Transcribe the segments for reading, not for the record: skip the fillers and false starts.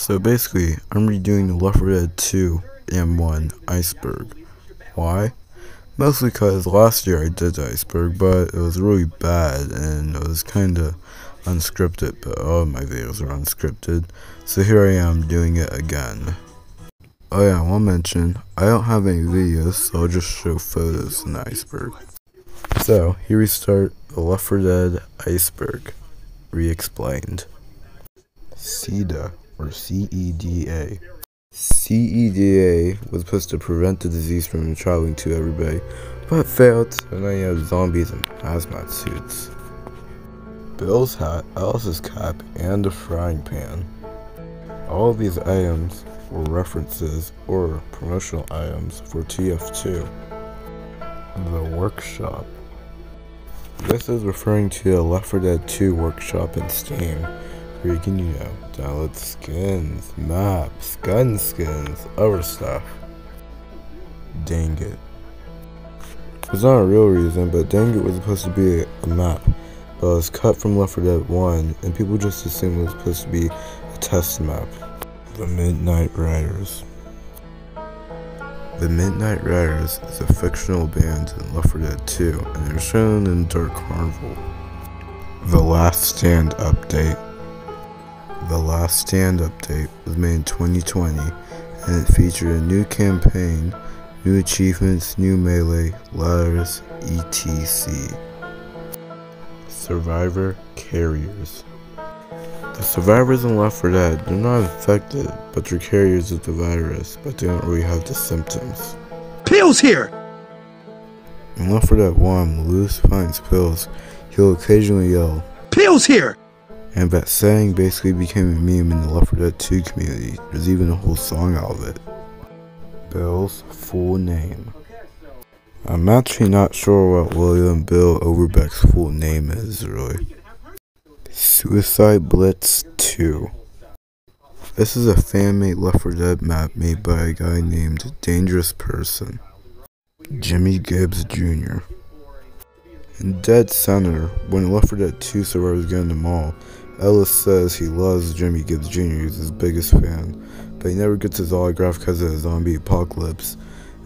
So basically, I'm redoing the Left 4 Dead 2 and 1 Iceberg. Why? Mostly because last year I did Iceberg, but it was really bad and it was kinda unscripted, but all of my videos are unscripted. So here I am doing it again. Oh yeah, I want to mention, I don't have any videos, so I'll just show photos in the Iceberg. So, here we start the Left 4 Dead Iceberg, re-explained. CEDA, or CEDA. CEDA was supposed to prevent the disease from traveling to everybody, but failed, so now you have zombies in hazmat suits. Bill's hat, Alice's cap, and a frying pan. All of these items were references or promotional items for TF2. The workshop. This is referring to the Left 4 Dead 2 workshop in Steam, where you can, download skins, maps, gun skins, other stuff. Dang it. It's not a real reason, but Dang It was supposed to be a map, but it was cut from Left 4 Dead 1, and people just assumed it was supposed to be a test map. The Midnight Riders. The Midnight Riders is a fictional band in Left 4 Dead 2, and they're shown in Dark Carnival. The Last Stand update. The Last Stand update was made in 2020, and it featured a new campaign, new achievements, new melee, ladders, etc. Survivor Carriers. The survivors in Left 4 Dead, they're not infected, but they're carriers of the virus, but they don't really have the symptoms. Pills here! In Left 4 Dead 1, when Lewis finds pills, he'll occasionally yell, "Pills here!" And that saying basically became a meme in the Left 4 Dead 2 community. There's even a whole song out of it. Bill's full name. I'm actually not sure what William Bill Overbeck's full name is, really. Suicide Blitz 2. This is a fan-made Left 4 Dead map made by a guy named Dangerous Person. Jimmy Gibbs Jr. In Dead Center, when Left 4 Dead 2 survivors get in the mall, Ellis says he loves Jimmy Gibbs Jr., he's his biggest fan, but he never gets his autograph because of the zombie apocalypse.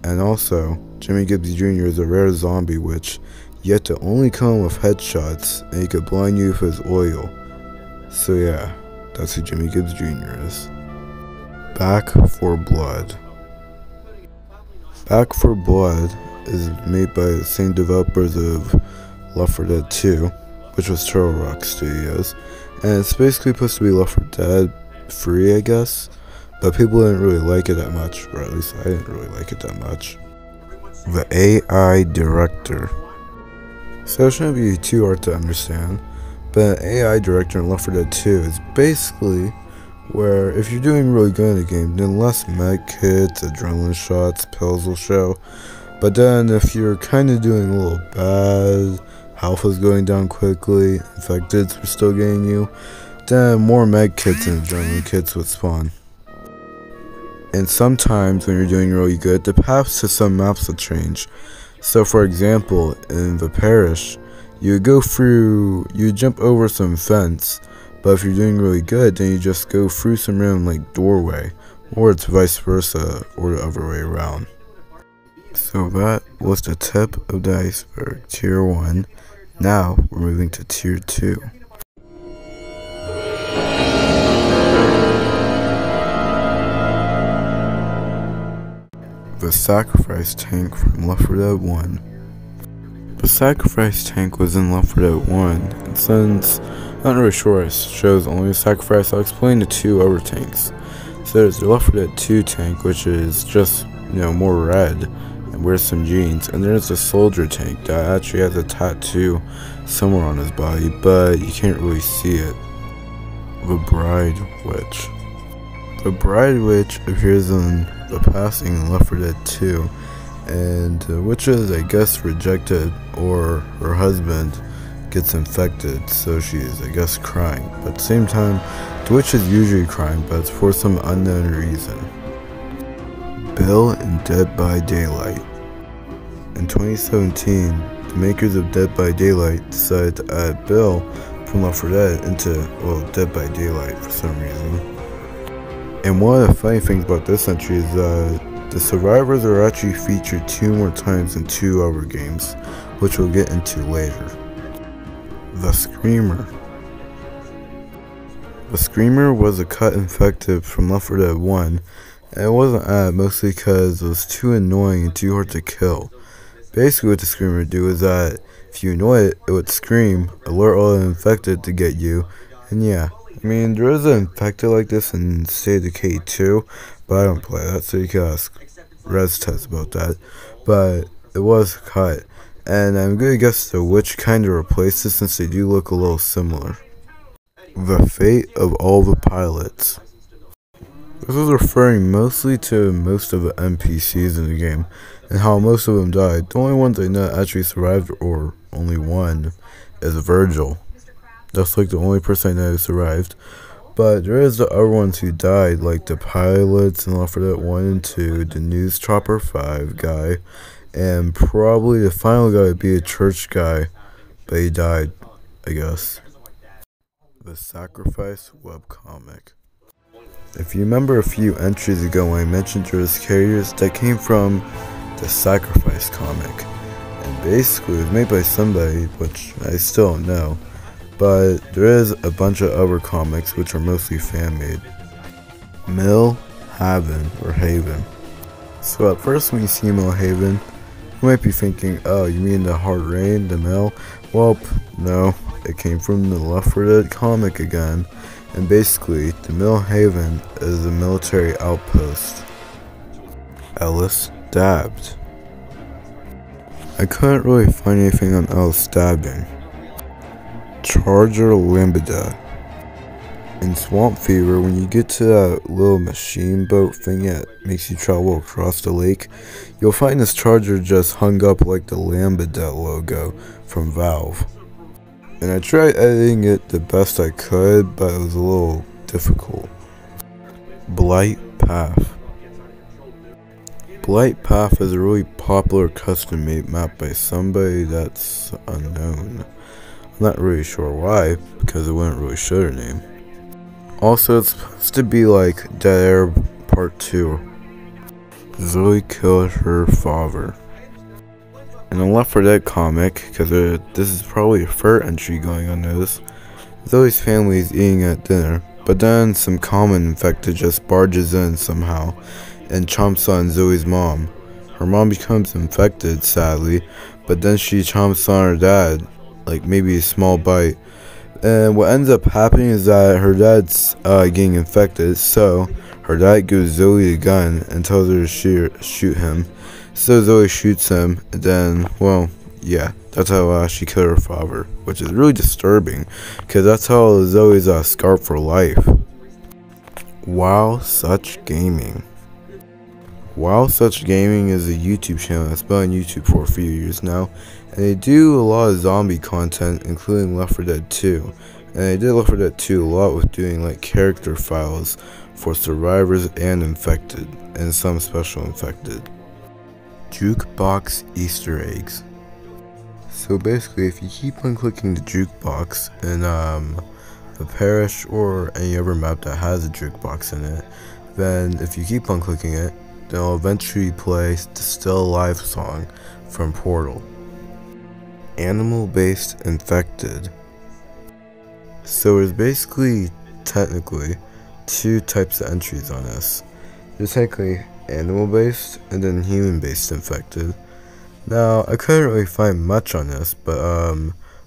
And also, Jimmy Gibbs Jr. is a rare zombie which you have to only kill him with headshots, and he could blind you with his oil. So yeah, that's who Jimmy Gibbs Jr. is. Back 4 Blood. Back 4 Blood is made by the same developers of Left 4 Dead 2, which was Turtle Rock Studios, and it's basically supposed to be Left 4 Dead 3, I guess, but people didn't really like it that much, or at least I didn't really like it that much. The AI Director. So it shouldn't be too hard to understand, but an AI director in Left 4 Dead 2 is basically where if you're doing really good in the game, then less med kits, adrenaline shots, pills will show. But then if you're kind of doing a little bad, health is going down quickly, infecteds are still getting you, then more med kits and adrenaline kits would spawn. And sometimes when you're doing really good, the paths to some maps will change. So for example, in the parish, you jump over some fence, but if you're doing really good, then you just go through some random doorway, or it's vice versa, or the other way around. So that was the tip of the iceberg, tier 1. Now we're moving to tier 2. The Sacrifice Tank from Left 4 Dead 1. The Sacrifice Tank was in Left 4 Dead 1, and since I'm not really sure it shows only the Sacrifice, I'll explain the 2 other tanks. So there's the Left 4 Dead 2 tank, which is just, more red, and wears some jeans, and there's the Soldier tank that actually has a tattoo somewhere on his body, but you can't really see it. The Bride Witch. The Bride Witch appears in the passing in Left 4 Dead 2, and the witch is, I guess, rejected, or her husband gets infected, so she is, I guess, crying. But at the same time, the witch is usually crying, but it's for some unknown reason. Bill in Dead by Daylight. In 2017, the makers of Dead by Daylight decided to add Bill from Left 4 Dead into, Dead by Daylight for some reason. And one of the funny things about this entry is the survivors are actually featured 2 more times in 2 other games, which we'll get into later. The Screamer. The Screamer was a cut infected from Left 4 Dead 1, and it wasn't added mostly because it was too annoying and too hard to kill. Basically what the Screamer would do is that if you annoy it, it would scream, alert all the infected to get you, and yeah. I mean, there is an infected like this in State of Decay 2, but I don't play that, so you can ask Res Test about that. But it was cut, and I'm gonna guess the which kind of replaced it since they do look a little similar. The fate of all the pilots. This is referring mostly to most of the NPCs in the game, and how most of them died. The only ones I know that actually survived, or only one, is Virgil. That's like the only person I know who survived. But there is the other ones who died, like the pilots in Left 4 Dead 1 and 2, the News Chopper 5 guy, and probably the final guy would be a church guy, but he died, I guess. The Sacrifice webcomic. If you remember a few entries ago when I mentioned there was characters that came from the Sacrifice comic, and basically it was made by somebody, which I still don't know. But there is a bunch of other comics which are mostly fan-made. Mill Haven, or Haven. So at first when you see Mill Haven, you might be thinking, oh, you mean the Hard Rain, the mill? Well, no, it came from the Left 4 Dead comic again. And basically, the Mill Haven is a military outpost. Ellis Dabbed. I couldn't really find anything on Ellis Dabbing. Charger Lambda. In Swamp Fever, when you get to that little machine boat thing that makes you travel across the lake, you'll find this charger just hung up like the Lambda logo from Valve. And I tried editing it the best I could, but it was a little difficult. Blight Path. Blight Path is a really popular custom-made map by somebody that's unknown. I'm not really sure why, because it wouldn't really show their name. Also, it's supposed to be like Dead Air Part 2. Zoe killed her father. In the Left 4 Dead comic, because this is probably a third entry going unnoticed, Zoe's family is eating at dinner, but then some common infected just barges in somehow and chomps on Zoe's mom. Her mom becomes infected, sadly, but then she chomps on her dad, like maybe a small bite. And what ends up happening is that her dad's getting infected, so her dad gives Zoe a gun and tells her to shoot him. So Zoe shoots him, and then, well, yeah, that's how she killed her father, which is really disturbing, because that's how Zoe's scarred for life. Wow Such Gaming. Wow Such Gaming is a YouTube channel that's been on YouTube for a few years now, and they do a lot of zombie content, including Left 4 Dead 2. And they did Left 4 Dead 2 a lot with doing like character files for survivors and infected, and some special infected. Jukebox Easter eggs. So basically, if you keep on clicking the jukebox in the parish or any other map that has a jukebox in it, then if you keep on clicking it, they'll eventually play the Still Alive song from Portal. Animal-based infected. So there's basically, technically, 2 types of entries on this. There's technically animal-based and then human-based infected. Now, I couldn't really find much on this, but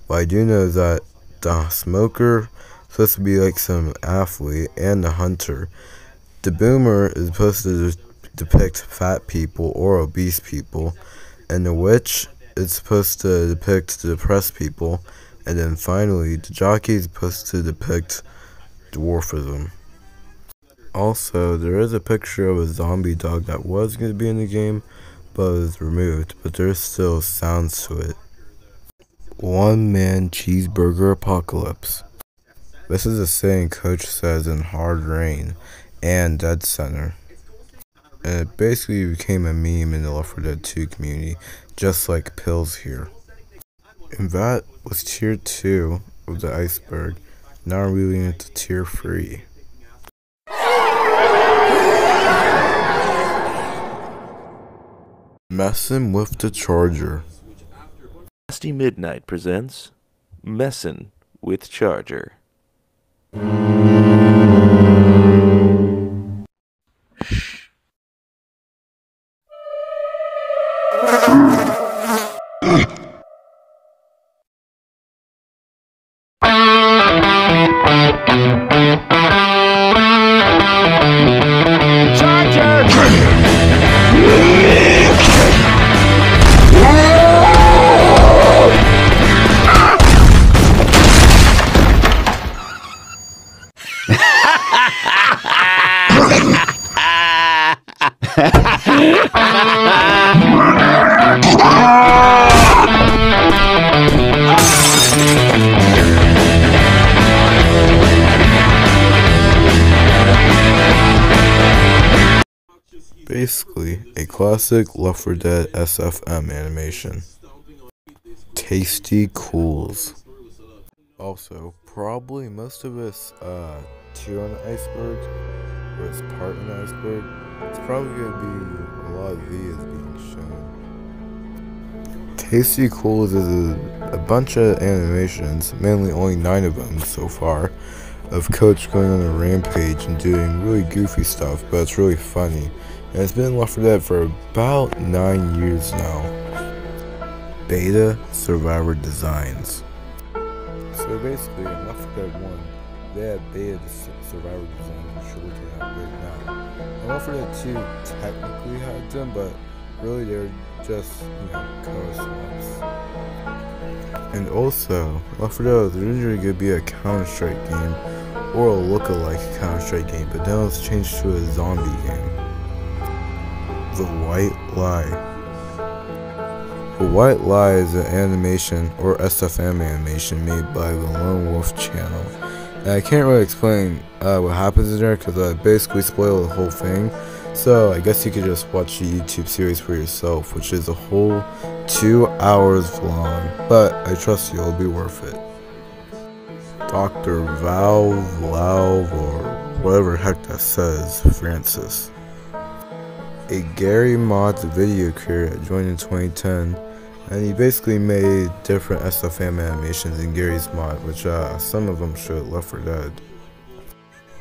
what I do know is that the smoker is supposed to be like some athlete, and the hunter. The boomer is supposed to depict fat people or obese people, and the witch is supposed to depict the depressed people, and then finally the jockey is supposed to depict dwarfism. Also, there is a picture of a zombie dog that was going to be in the game, but was removed, but there's still sounds to it. One Man Cheeseburger Apocalypse. This is a saying Coach says in Hard Rain and Dead Center. And it basically became a meme in the Left 4 Dead 2 community, just like pills here. And that was tier 2 of the Iceberg. Now we're moving into tier 3. Messin' with the charger. Nasty Midnight presents Messin' with Charger. Basically, a classic Left 4 Dead SFM animation. Tasty Cools. Also, probably most of us, two on the iceberg, or it's part in the iceberg, it's probably gonna be a lot of videos being shown. Tasty Cools is a bunch of animations, mainly only 9 of them so far, of Coach going on a rampage and doing really goofy stuff, but it's really funny. And it's been Left 4 Dead for about 9 years now. Beta Survivor Designs. So basically, in Left 4 Dead 1, they had beta Survivor Designs, which you're looking at right now. And Left 4 Dead 2 technically had them, but really they're just, color swaps. And also, Left 4 Dead was originally going to be a Counter-Strike game, or a look-alike Counter-Strike game, but then it was changed to a zombie game. The White Lie. The White Lie is an animation, or SFM animation, made by the Lone Wolf channel. And I can't really explain what happens in there, because I basically spoiled the whole thing. So I guess you could just watch the YouTube series for yourself, which is a whole 2 hours long. But I trust you, it'll be worth it. Dr. Valve, or whatever the heck that says, Francis. A Gary Mods video creator that joined in 2010, and he basically made different SFM animations in Gary's mod, which some of them showed Left 4 Dead.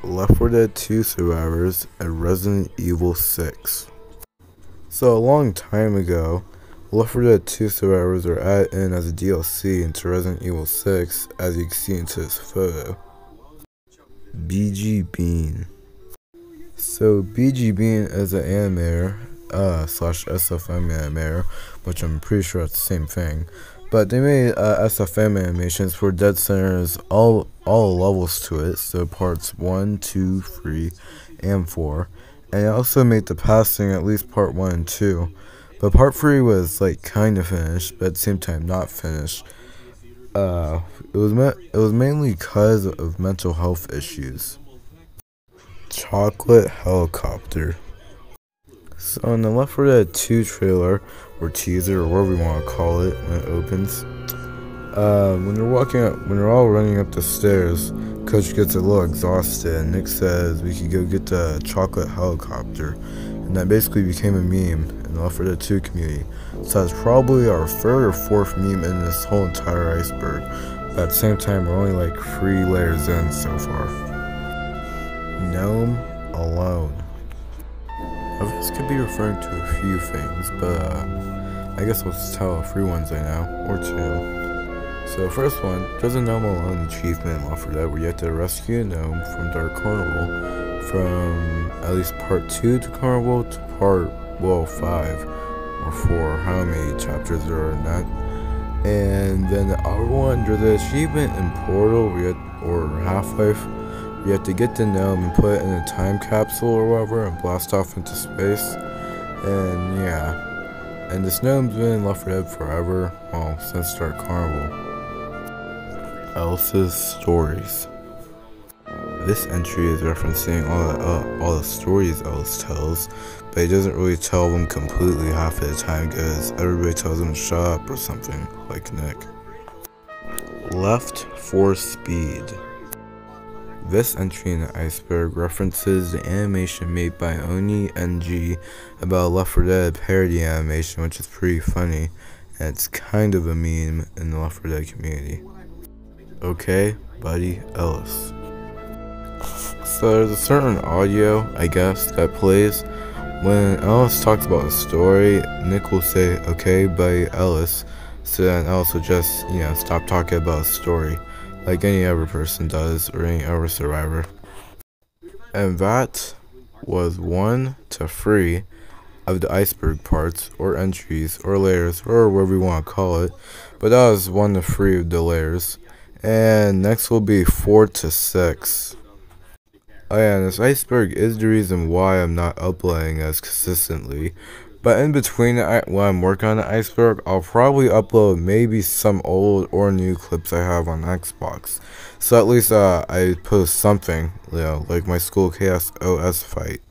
Left 4 Dead 2 Survivors and Resident Evil 6. So a long time ago, Left 4 Dead 2 Survivors are added in as a DLC into Resident Evil 6, as you can see into this photo. BG Bean. So BG Bean is an animator, slash SFM animator, which I'm pretty sure it's the same thing. But they made SFM animations for Dead Center's all levels to it, so parts 1, 2, 3, and 4. And it also made the passing at least part 1 and 2. But part 3 was like kind of finished, but at the same time not finished. It was mainly because of mental health issues. Chocolate Helicopter. So in the Left 4 Dead 2 trailer, or teaser, or whatever you want to call it when it opens, when they're all running up the stairs, Coach gets a little exhausted, and Nick says we could go get the chocolate helicopter, and that basically became a meme in the Left 4 Dead 2 community. So that's probably our 3rd or 4th meme in this whole entire iceberg, but at the same time we're only like 3 layers in so far. Gnome Alone. Now this could be referring to a few things, but I guess I'll just tell 3 ones I know, or 2. So first one, there's a Gnome Alone achievement in Left 4 Dead where you have to rescue a gnome from Dark Carnival, from at least part 2 to Carnival to part, 5 or 4, how many chapters there are in that. And then the other one, there's an achievement in Portal, or Half-Life, you have to get the gnome and put it in a time capsule or whatever and blast off into space. And yeah. And this gnome's been in Left 4 Dead forever, well, since Dark Carnival. Elsa's Stories. This entry is referencing all the stories Elsa tells, but he doesn't really tell them completely half of the time because everybody tells him to shut up or something, like Nick. Left for Speed. This entry in the Iceberg references the animation made by Oni NG about Left 4 Dead parody animation, which is pretty funny, and it's kind of a meme in the Left 4 Dead community. Okay, Buddy Ellis. So there's a certain audio, I guess, that plays when Ellis talks about a story. Nick will say, "Okay, Buddy Ellis," so then Ellis will just, stop talking about a story, like any other person does, or any other survivor. And that was 1 to 3 of the iceberg parts, or entries, or layers, or whatever you want to call it. But that was 1 to 3 of the layers. And next will be 4 to 6. Oh yeah, and this iceberg is the reason why I'm not uploading as consistently. But in between when I'm working on the iceberg, I'll probably upload maybe some old or new clips I have on Xbox. So at least I post something, like my school KSOS fight.